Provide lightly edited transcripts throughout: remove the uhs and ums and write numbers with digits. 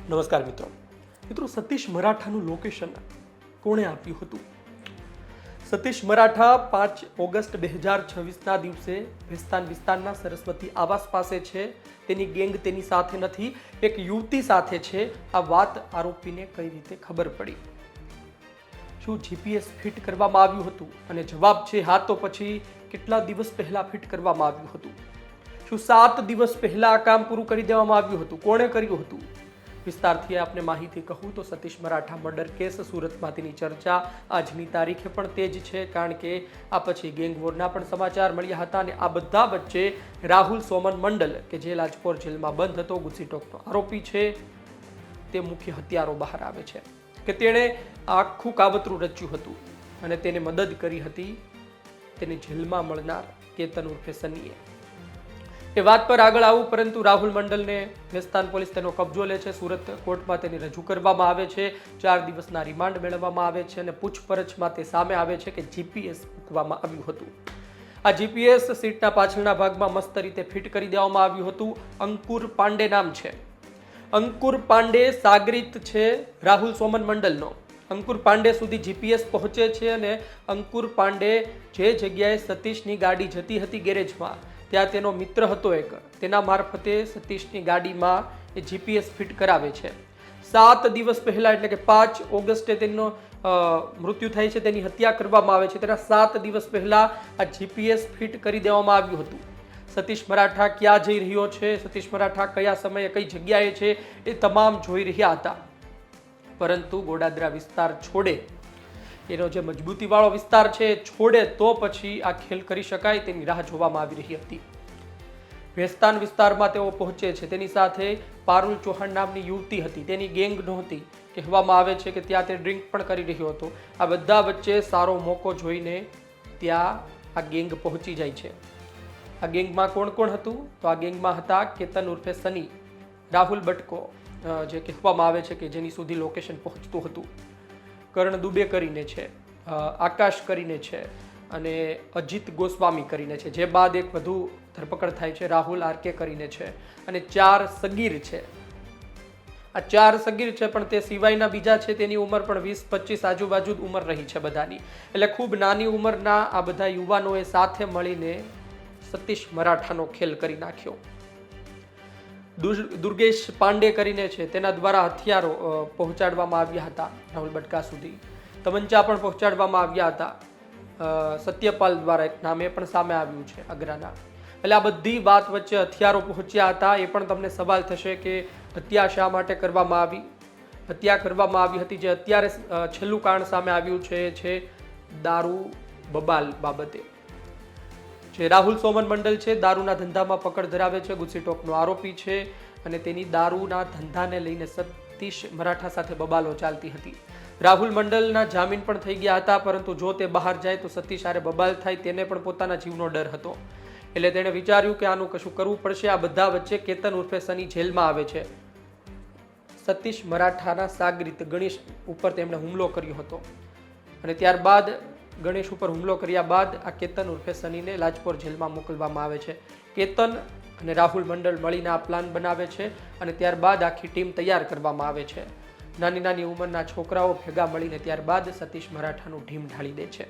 નમસ્કાર મિત્રો. સતીશ મરાઠાનું લોકેશન કોણે આપ્યું હતું? સતીશ મરાઠા 5 ઓગસ્ટ 2026ના દિવસે ભેસ્તાન વિસ્તારના સરસ્વતી આવાસ પાસે છે. તેની ગેંગ તેની સાથે નથી, એક યુવતી સાથે છે. આ વાત આરોપીને કઈ રીતે ખબર પડી? શું જીપીએસ ફિટ કરવામાં આવ્યું હતું? અને જવાબ છે હા. તો પછી કેટલા દિવસ પહેલા ફિટ કરવામાં આવ્યું હતું? શું 7 દિવસ પહેલા આ કામ પૂરું કરી દેવામાં આવ્યું હતું? કોણે કર્યું હતું? વિસ્તારથી આપને માહિતી કહું તો સતીશ મરાઠા મર્ડર કેસ સુરતમાં તેની ચર્ચા આજની તારીખે પણ તે જ છે, કારણ કે આ પછી ગેંગ વોરના પણ સમાચાર મળ્યા હતા. અને આ બધા વચ્ચે રાહુલ સોમન મંડલ, કે જે લાજપોર જેલમાં બંધ હતો, ગુસ્સીટોકનો આરોપી છે, તે મુખ્ય હત્યારો બહાર આવે છે કે તેણે આખું કાવતરું રચ્યું હતું અને તેને મદદ કરી હતી તેને જેલમાં મળનાર કેતન ઉર્ફે સનીએ. એ વાત પર આગળ આવું, પરંતુ રાહુલ મંડલને ભેસ્તાન પોલીસ તેનો કબજો લે છે. સુરત કોર્ટમાં તેને રજૂ કરવામાં આવે છે. 4 દિવસના રિમાન્ડ મેળવવામાં આવે છે અને પૂછપરછમાં તે સામે આવે છે કે જીપીએસ મૂકવામાં આવ્યું હતું. આ જીપીએસ સીટના પાછળના ભાગમાં મસ્ત રીતે ફિટ કરી દેવામાં આવ્યું હતું. અંકુર પાંડે નામ છે. અંકુર પાંડે સાગરીત છે રાહુલ સોમન મંડલનો. અંકુર પાંડે સુધી જીપીએસ પહોંચે છે અને અંકુર પાંડે જે જગ્યાએ સતીશની ગાડી જતી હતી ગેરેજમાં, ત્યાં તેનો મિત્ર હતો એક, તેના મારફતે સતીશની ગાડીમાં એ જીપીએસ ફિટ કરાવે છે. 7 દિવસ પહેલા, એટલે કે 5 ઓગસ્ટે તેનો મૃત્યુ થાય છે, તેની હત્યા કરવામાં આવે છે. તેના 7 દિવસ પહેલા આ જીપીએસ ફિટ કરી દેવામાં આવ્યું હતું. સતીશ મરાઠા ક્યાં જઈ રહ્યો છે, સતીશ મરાઠા કયા સમયે કઈ જગ્યાએ છે, એ તમામ જોઈ રહ્યા હતા. પરંતુ ગોડાદરા વિસ્તાર છોડે, એનો જે મજબૂતીવાળો વિસ્તાર છે એ છોડે તો પછી આ ખેલ કરી શકાય તેની રાહ જોવામાં આવી રહી હતી. ભેસ્તાન વિસ્તારમાં તેઓ પહોંચે છે. તેની સાથે પારુલ ચૌહાણ નામની યુવતી હતી, તેની ગેંગ નહોતી. કહેવામાં આવે છે કે ત્યાં તે ડ્રિંક પણ કરી રહ્યો હતો. આ બધા વચ્ચે સારો મોકો જોઈને ત્યાં આ ગેંગ પહોંચી જાય છે. આ ગેંગમાં કોણ કોણ હતું? તો આ ગેંગમાં હતા કેતન ઉર્ફે સની, રાહુલ બટકો, જે કહેવામાં આવે છે કે જેની સુધી લોકેશન પહોંચતું હતું, કરણ દુબે કરીને છે, આકાશ કરીને છે અને અજીત ગોસ્વામી કરીને છે. જે બાદ એક વધુ ધરપકડ થાય છે, રાહુલ આરકે કરીને છે. અને 4 સગીર છે. આ 4 સગીર છે, પણ તે સિવાયના બીજા છે તેની ઉંમર પણ 20-25 આજુબાજુ જ ઉંમર રહી છે બધાની. એટલે ખૂબ નાની ઉંમરના આ બધા યુવાનોએ સાથે મળીને સતીશ મરાઠાનો ખેલ કરી નાખ્યો. દુર્ગેશ પાંડે કરીને છે, તેના દ્વારા હથિયારો પહોંચાડવામાં આવ્યા હતા રાહુલ બટકા સુધી. તમંચા પણ પહોંચાડવામાં આવ્યા હતા. સત્યપાલ દ્વારા એક નામ એ પણ સામે આવ્યું છે, અગ્રાના. એટલે આ બધી વાત વચ્ચે હથિયારો પહોંચ્યા હતા. એ પણ તમને સવાલ થશે કે હત્યા શા માટે કરવામાં આવી? હત્યા કરવામાં આવી હતી, જે અત્યારે છેલ્લું કારણ સામે આવ્યું છે એ છે દારૂ બબાલ બાબતે. જે રાહુલ સોમન મંડલ છે, દારૂના ધંધામાં પકડ ધરાવે છે, ગુસ્સીટોકનો આરોપી છે અને તેની દારૂના ધંધાને લઈને સતીશ મરાઠા સાથે બબાલો ચાલતી હતી. રાહુલ મંડલના જામીન પણ થઈ ગયા હતા, પરંતુ જો તે બહાર જાય તો સતીશ આરે બબાલ થાય, તેને પણ પોતાના જીવનો ડર હતો. એટલે તેણે વિચાર્યું કે આનું કશું કરવું પડશે. આ બધા વચ્ચે કેતન ઉર્ફે સની જેલમાં આવે છે. સતીશ મરાઠાના સાગરીત ગણેશ ઉપર તેમણે હુમલો કર્યો હતો અને ત્યારબાદ ગણેશ ઉપર હુમલો કર્યા બાદ આ કેતન ઉર્ફે સનીને લાજપોર જેલમાં મોકલવામાં આવે છે. કેતન અને રાહુલ મંડળ મળીને આ પ્લાન બનાવે છે અને ત્યારબાદ આખી ટીમ તૈયાર કરવામાં આવે છે. નાની નાની ઉંમરના છોકરાઓ ભેગા મળીને ત્યારબાદ સતીશ મરાઠાનું ઢીમ ઢાળી દે છે.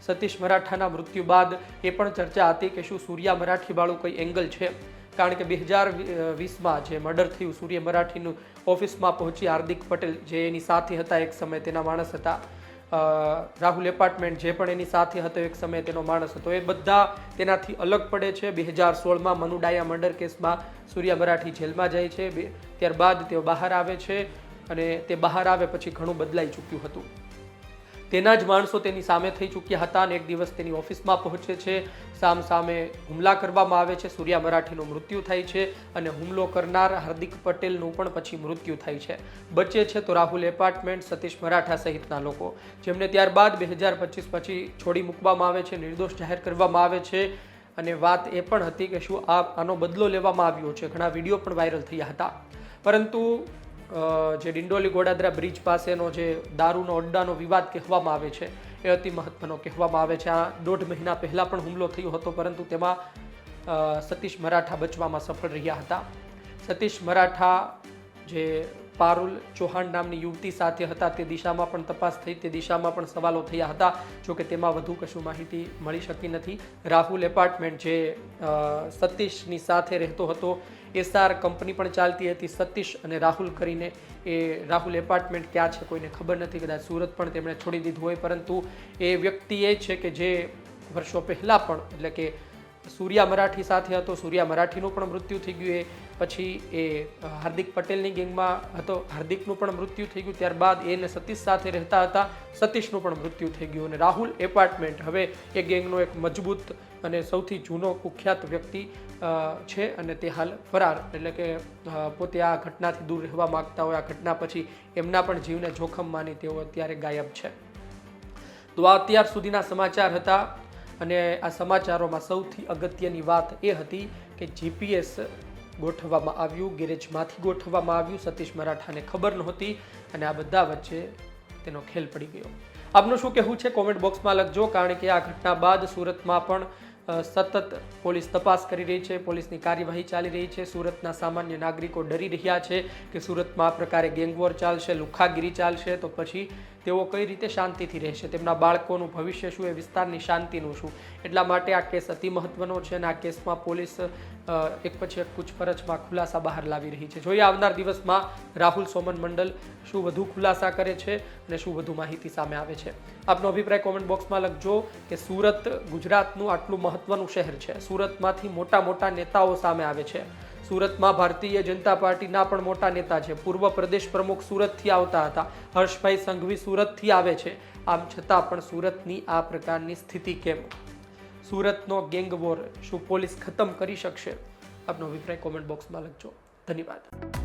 સતીશ મરાઠાના મૃત્યુ બાદ એ પણ ચર્ચા હતી કે શું સૂર્યા મરાઠી વાળું કોઈ એંગલ છે, કારણ કે 2020માં જે મર્ડર થયું, સૂર્ય મરાઠીનું ઓફિસમાં પહોંચી હાર્દિક પટેલ, જે એની સાથી હતા એક સમય, તેના માણસ હતા. રાહુલ એપાર્ટમેન્ટ, જે પણ એની સાથે હતો એક સમયે તેનો માણસ હતો, એ બધા તેનાથી અલગ પડે છે. 2016માં મનુડાયા મર્ડર કેસમાં સૂર્યા મરાઠી જેલમાં જાય છે. ત્યારબાદ તેઓ બહાર આવે છે અને તે બહાર આવે પછી ઘણું બદલાઈ ચૂક્યું હતું. તેના જ માણસો તેની સામે થઈ ચૂક્યા હતા અને એક દિવસ તેની ઓફિસમાં પહોંચે છે. સામે હુમલા કરવામાં આવે છે. સૂર્યા મરાઠીનું મૃત્યુ થાય છે અને હુમલો કરનાર હાર્દિક પટેલનું પણ પછી મૃત્યુ થાય છે. બચે છે તો રાહુલ એપાર્ટમેન્ટ, સતીશ મરાઠા સહિતના લોકો, જેમને ત્યારબાદ 2025 પછી છોડી મૂકવામાં આવે છે, નિર્દોષ જાહેર કરવામાં આવે છે. અને વાત એ પણ હતી કે શું આનો બદલો લેવામાં આવ્યો છે. ઘણા વિડીયો પણ વાયરલ થયા હતા. પરંતુ જે ડિંડોલી ગોડાદરા બ્રિજ પાસેનો જે દારૂનો અડ્ડાનો વિવાદ કહેવામાં આવે છે, એ અતિ મહત્વનો કહેવામાં આવે છે. આ 1.5 મહિના પહેલા પણ હુમલો થયો હતો, પરંતુ તેમાં સતીશ મરાઠા બચવામાં સફળ રહ્યા હતા. સતીશ મરાઠા જે પારુલ ચૌહાણ નામની યુવતી સાથે હતા તે દિશામાં પણ તપાસ થઈ, તે દિશામાં પણ સવાલો થયા હતા, જોકે તેમાં વધુ કશું માહિતી મળી શકી નથી. રાહુલ એપાર્ટમેન્ટ જે સતીશની સાથે રહેતો હતો, એસઆર કંપની પણ ચાલતી હતી, સતીશ અને રાહુલ કરીને. એ રાહુલ એપાર્ટમેન્ટ ક્યાં છે કોઈને ખબર નથી, કદાચ સુરત પણ તેમણે છોડી દીધું હોય, પરંતુ એ વ્યક્તિ એ છે કે જે વર્ષો પહેલાં પણ એટલે કે સૂર્યા મરાઠી સાથે હતો, સૂર્યા મરાઠીનું પણ મૃત્યુ થઈ ગયું. પછી એ હાર્દિક પટેલની ગેંગમાં હતો, હાર્દિકનું પણ મૃત્યુ થઈ ગયું. ત્યારબાદ એને સતીશ સાથે રહેતા હતા, સતીશનું પણ મૃત્યુ થઈ ગયું. અને રાહુલ એપાર્ટમેન્ટ હવે એ ગેંગનો એક મજબૂત અને સૌથી જૂનો કુખ્યાત વ્યક્તિ છે અને તે હાલ ફરાર, એટલે કે પોતે આ ઘટનાથી દૂર રહેવા માગતા હોય, આ ઘટના પછી એમના પણ જીવને જોખમ માની તેઓ અત્યારે ગાયબ છે. તો આ અત્યાર સુધીના સમાચાર હતા. અને આ સમાચારોમાં સૌથી અગત્યની વાત એ હતી કે જીપીએસ ગોઠવવામાં આવ્યું, ગેરેજમાંથી ગોઠવવામાં આવ્યું, સતીશ મરાઠાને ખબર નહોતી અને આ બધા વચ્ચે તેનો ખેલ પડી ગયો. આપનું શું કહેવું છે કોમેન્ટ બોક્સમાં લખજો, કારણ કે આ ઘટના બાદ સુરતમાં પણ સતત પોલીસ તપાસ કરી રહી છે, પોલીસની કાર્યવાહી ચાલી રહી છે. સુરતના સામાન્ય નાગરિકો ડરી રહ્યા છે કે સુરતમાં આ પ્રકારે ગેંગવોર ચાલશે, લુખ્ખાગીરી ચાલશે તો પછી તેઓ કઈ રીતે શાંતિથી રહેશે, તેમના બાળકોનું ભવિષ્ય શું, એ વિસ્તારની શાંતિનું શું. એટલા માટે આ કેસ અતિ મહત્વનો છે અને આ કેસમાં પોલીસ એક પછી એક પૂછપરછમાં ખુલાસા બહાર લાવી રહી છે. જોઈએ આવનાર દિવસમાં રાહુલ સોમન મંડલ શું વધુ ખુલાસા કરે છે અને શું વધુ માહિતી સામે આવે છે. આપનો અભિપ્રાય કોમેન્ટ બોક્સમાં લખજો કે સુરત ગુજરાતનું આટલું મહત્વનું શહેર છે, સુરતમાંથી મોટા મોટા નેતાઓ સામે આવે છે. સુરતમાં ભારતીય જનતા પાર્ટીના પણ મોટા નેતા છે, પૂર્વ પ્રદેશ પ્રમુખ સુરતથી આવતા હતા, હર્ષભાઈ સંઘવી સુરતથી આવે છે. આમ છતાં પણ સુરતની આ પ્રકારની સ્થિતિ કેમ? સુરતનો ગેંગ વોર શું પોલીસ ખતમ કરી શકશે? આપનો અભિપ્રાય કોમેન્ટ બોક્સમાં લખજો. ધન્યવાદ.